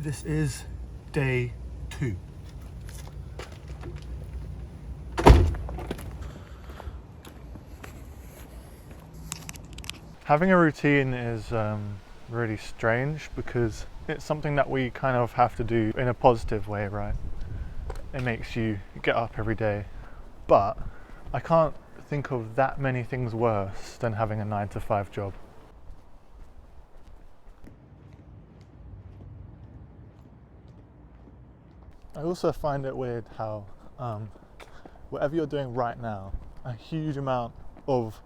This is day 2. Having a routine is really strange because it's something that we kind of have to do in a positive way, right? It makes you get up every day. But I can't think of that many things worse than having a 9-to-5 job. I also find it weird how whatever you're doing right now, a huge amount of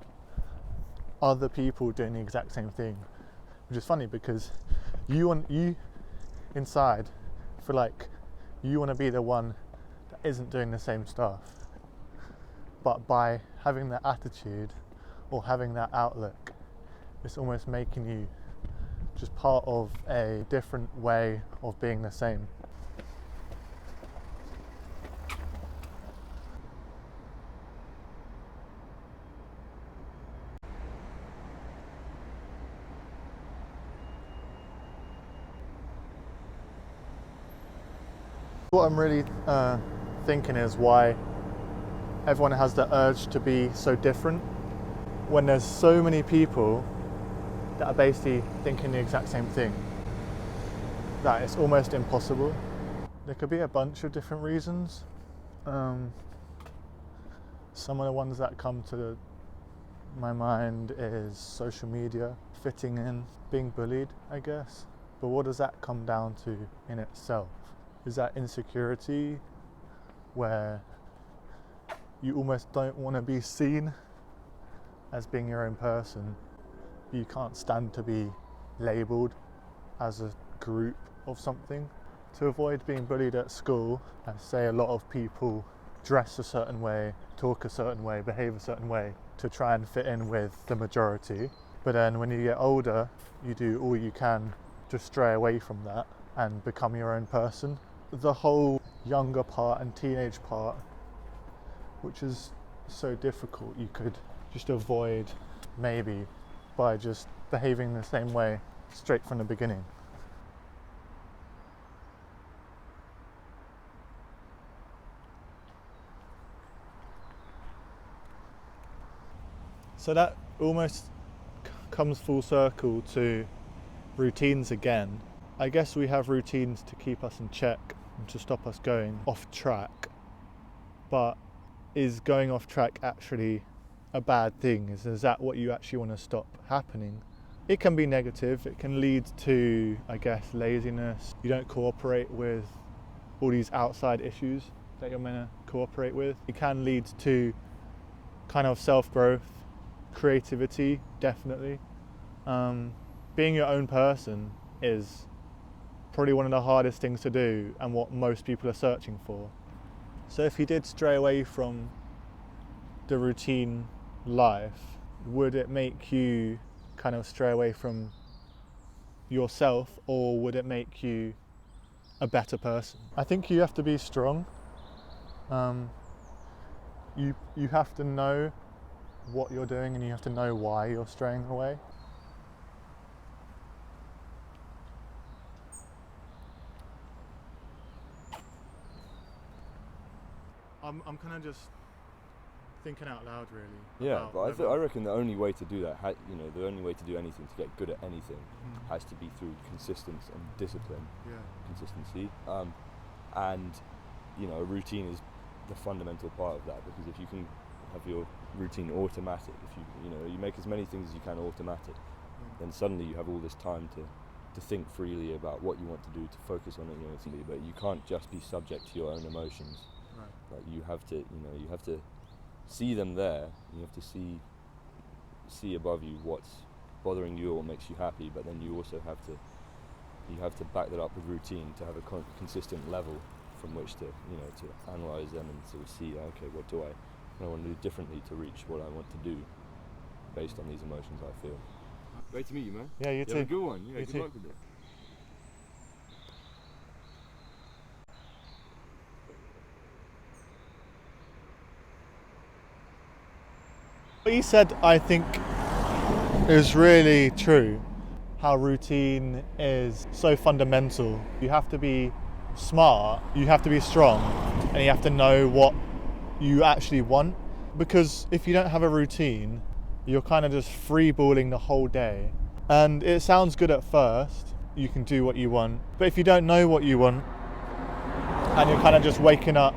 other people doing the exact same thing, which is funny because you inside feel like you want to be the one that isn't doing the same stuff, but by having that attitude or having that outlook, it's almost making you just part of a different way of being the same. What I'm really thinking is why everyone has the urge to be so different when there's so many people that are basically thinking the exact same thing, that it's almost impossible. There could be a bunch of different reasons. Some of the ones that come to my mind is social media, fitting in, being bullied, I guess. But what does that come down to in itself? Is that insecurity where you almost don't want to be seen as being your own person? You can't stand to be labelled as a group of something. To avoid being bullied at school, I say a lot of people dress a certain way, talk a certain way, behave a certain way to try and fit in with the majority. But then when you get older, you do all you can to stray away from that and become your own person. The whole younger part and teenage part, which is so difficult, you could just avoid maybe by just behaving the same way straight from the beginning. So that almost comes full circle to routines again. I guess we have routines to keep us in check and to stop us going off track. But is going off track actually a bad thing? Is that what you actually want to stop happening? It can be negative. It can lead to, I guess, laziness. You don't cooperate with all these outside issues that you're meant to cooperate with. It can lead to kind of self-growth, creativity, definitely. Being your own person is probably one of the hardest things to do and what most people are searching for. So if you did stray away from the routine life, would it make you kind of stray away from yourself, or would it make you a better person? I think you have to be strong. You have to know what you're doing and you have to know why you're straying away. I'm kind of just thinking out loud, really. Yeah, but I reckon the only way to do that, the only way to do anything, to get good at anything, has to be through consistency and discipline. Yeah. Consistency, and a routine is the fundamental part of that, because if you can have your routine automatic, if you make as many things as you can automatic, then suddenly you have all this time to think freely about what you want to do, to focus on it, but you can't just be subject to your own emotions. Right. Like you have to see them there. You have to see above you what's bothering you or makes you happy. But then you also have to back that up with routine to have a consistent level from which to analyze them and sort of see, okay, what do I want to do differently to reach what I want to do based on these emotions I feel. Great to meet you, man. Yeah, you too. Have a good one. Yeah, you good too. luck with it. What you said, I think, is really true. how routine is so fundamental. You have to be smart, you have to be strong, and you have to know what you actually want. Because if you don't have a routine, you're kind of just freeballing the whole day. And it sounds good at first, you can do what you want. But if you don't know what you want, and you're kind of just waking up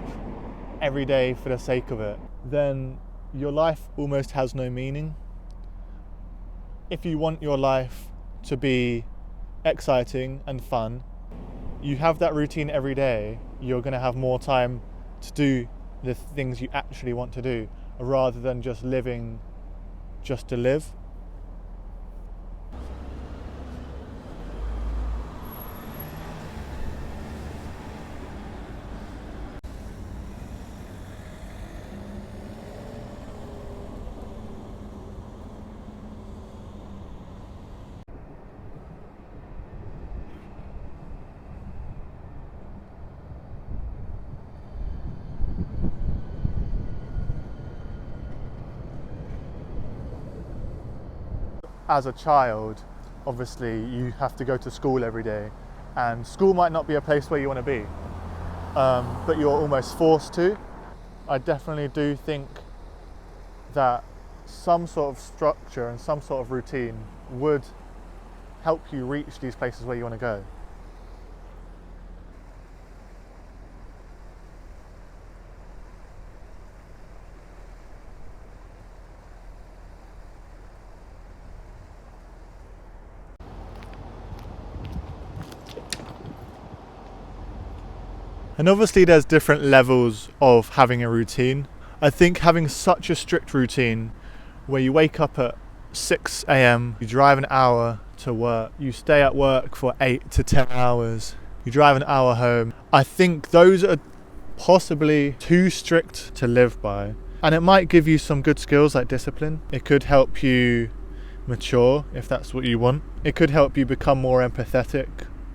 every day for the sake of it, then your life almost has no meaning. If you want your life to be exciting and fun, you have that routine every day, you're going to have more time to do the things you actually want to do, rather than just living just to live. As a child, obviously you have to go to school every day, and school might not be a place where you want to be, but you're almost forced to. I definitely do think that some sort of structure and some sort of routine would help you reach these places where you want to go. And obviously there's different levels of having a routine. I think having such a strict routine where you wake up at 6 a.m, you drive an hour to work, you stay at work for 8 to 10 hours, you drive an hour home, I think those are possibly too strict to live by. And it might give you some good skills like discipline. It could help you mature if that's what you want. It could help you become more empathetic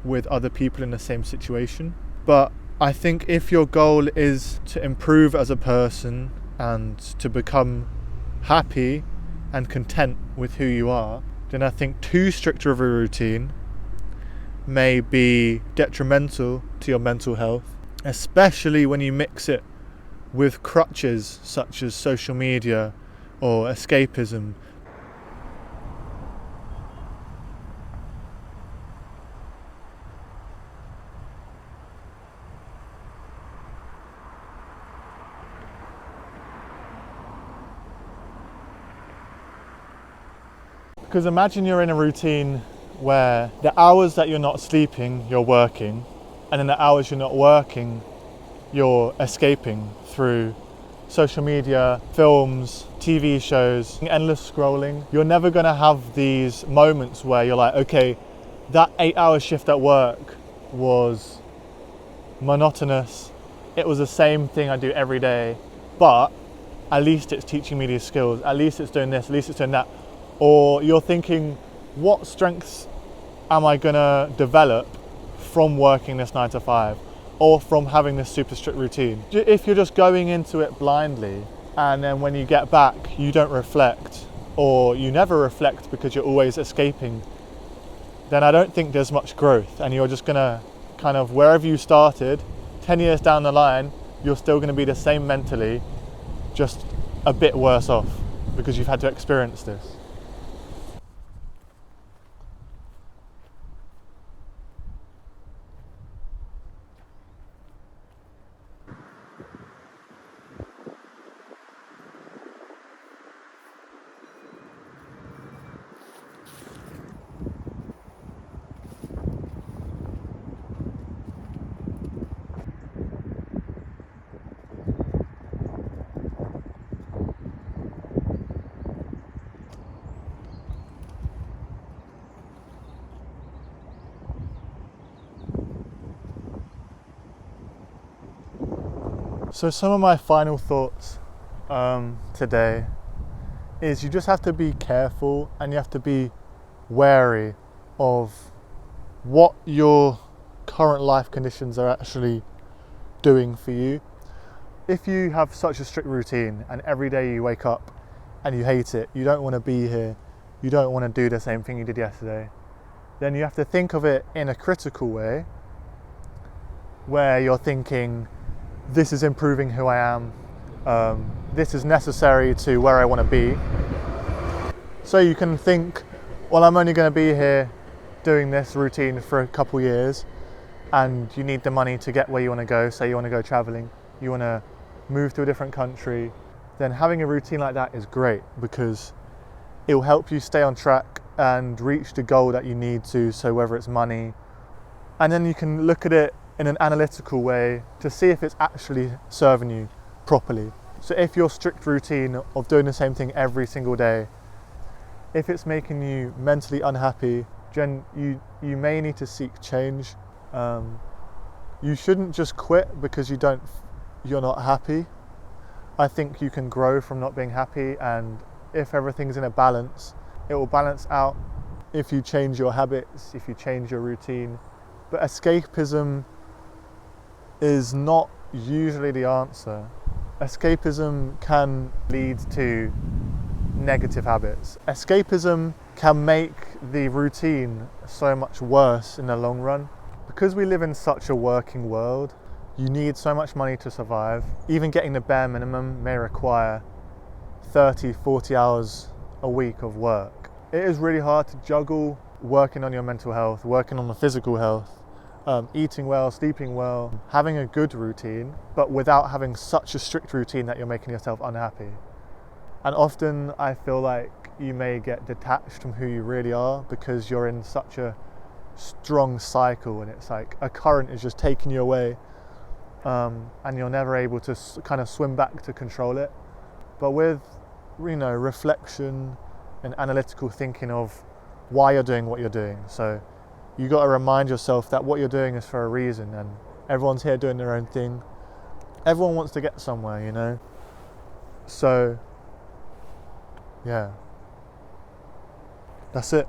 with other people in the same situation. But I think if your goal is to improve as a person and to become happy and content with who you are, then I think too strict of a routine may be detrimental to your mental health, especially when you mix it with crutches such as social media or escapism. Because imagine you're in a routine where the hours that you're not sleeping, you're working, and in the hours you're not working, you're escaping through social media, films, TV shows, endless scrolling. You're never going to have these moments where you're like, okay, that 8-hour shift at work was monotonous. It was the same thing I do every day, but at least it's teaching me these skills. At least it's doing this, at least it's doing that. Or you're thinking, what strengths am I gonna develop from working this 9 to 5 or from having this super strict routine? If you're just going into it blindly and then when you get back you don't reflect, or you never reflect because you're always escaping, then I don't think there's much growth, and you're just gonna kind of, wherever you started 10 years down the line, you're still gonna be the same mentally, just a bit worse off because you've had to experience this. So some of my final thoughts today is you just have to be careful and you have to be wary of what your current life conditions are actually doing for you. If you have such a strict routine and every day you wake up and you hate it, you don't want to be here, you don't want to do the same thing you did yesterday, then you have to think of it in a critical way, where you're thinking, this is improving who I am, this is necessary to where I want to be. So you can think, well, I'm only going to be here doing this routine for a couple years, and you need the money to get where you want to go. Say you want to go traveling, you want to move to a different country, then having a routine like that is great, because it will help you stay on track and reach the goal that you need to, so whether it's money. And then you can look at it in an analytical way to see if it's actually serving you properly. So if your strict routine of doing the same thing every single day, if it's making you mentally unhappy, then you may need to seek change. You shouldn't just quit because you're not happy. I think you can grow from not being happy, and if everything's in a balance, it will balance out if you change your habits, if you change your routine. But escapism is not usually the answer. Escapism can lead to negative habits. Escapism can make the routine so much worse in the long run. Because we live in such a working world, you need so much money to survive. Even getting the bare minimum may require 30, 40 hours a week of work. It is really hard to juggle working on your mental health, working on the physical health, eating well, sleeping well, having a good routine, but without having such a strict routine that you're making yourself unhappy. And often I feel like you may get detached from who you really are because you're in such a strong cycle, and it's like a current is just taking you away, and you're never able to kind of swim back to control it. But with, reflection and analytical thinking of why you're doing what you're doing, so you got to remind yourself that what you're doing is for a reason, and everyone's here doing their own thing. Everyone wants to get somewhere, So yeah, that's it.